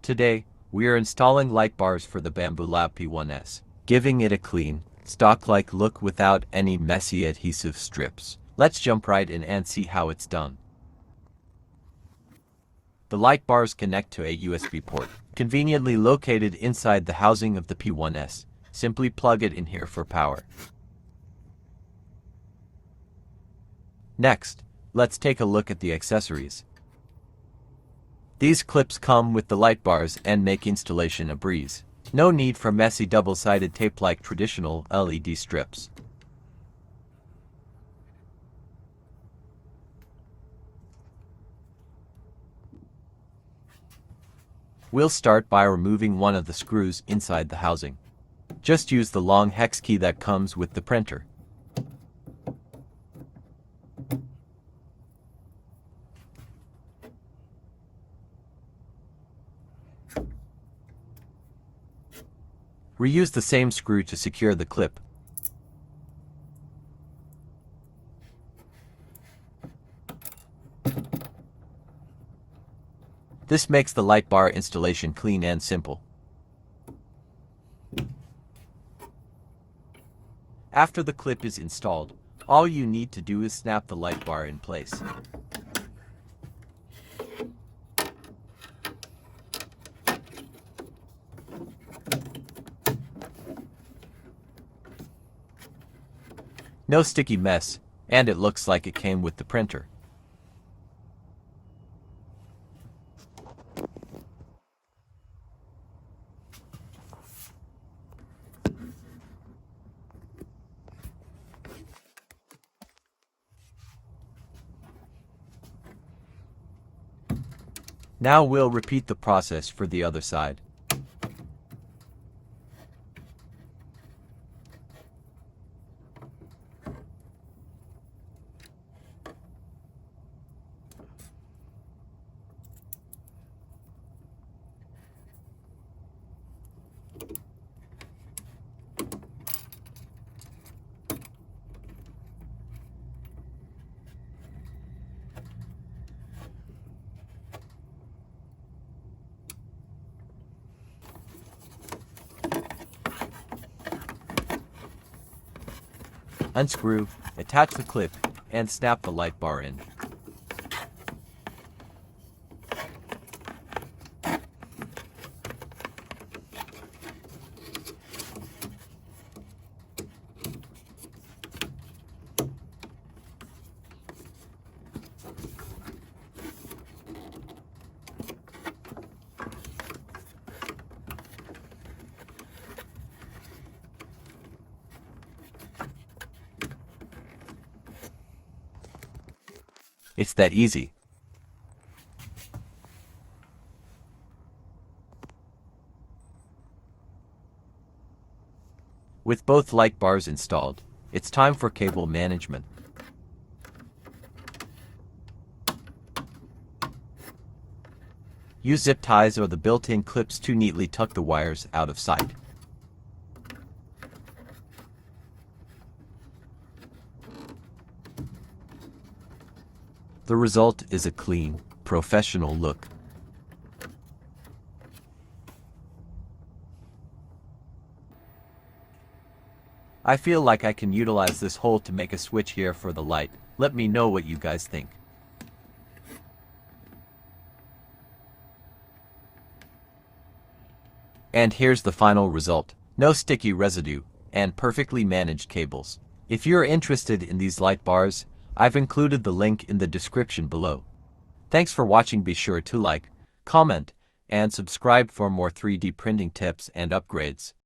Today, we are installing light bars for the Bambu Lab P1S, giving it a clean, stock-like look without any messy adhesive strips. Let's jump right in and see how it's done. The light bars connect to a USB port, conveniently located inside the housing of the P1S. Simply plug it in here for power. Next, let's take a look at the accessories. These clips come with the light bars and make installation a breeze. No need for messy double-sided tape like traditional LED strips. We'll start by removing one of the screws inside the housing. Just use the long hex key that comes with the printer. Reuse the same screw to secure the clip. This makes the light bar installation clean and simple. After the clip is installed, all you need to do is snap the light bar in place. No sticky mess, and it looks like it came with the printer. Now we'll repeat the process for the other side. Unscrew, attach the clip, and snap the light bar in. It's that easy. With both light bars installed, it's time for cable management. Use zip ties or the built-in clips to neatly tuck the wires out of sight. The result is a clean, professional look. I feel like I can utilize this hole to make a switch here for the light. Let me know what you guys think. And here's the final result. No sticky residue, and perfectly managed cables. If you're interested in these light bars, I've included the link in the description below. Thanks for watching. Be sure to like, comment, and subscribe for more 3D printing tips and upgrades.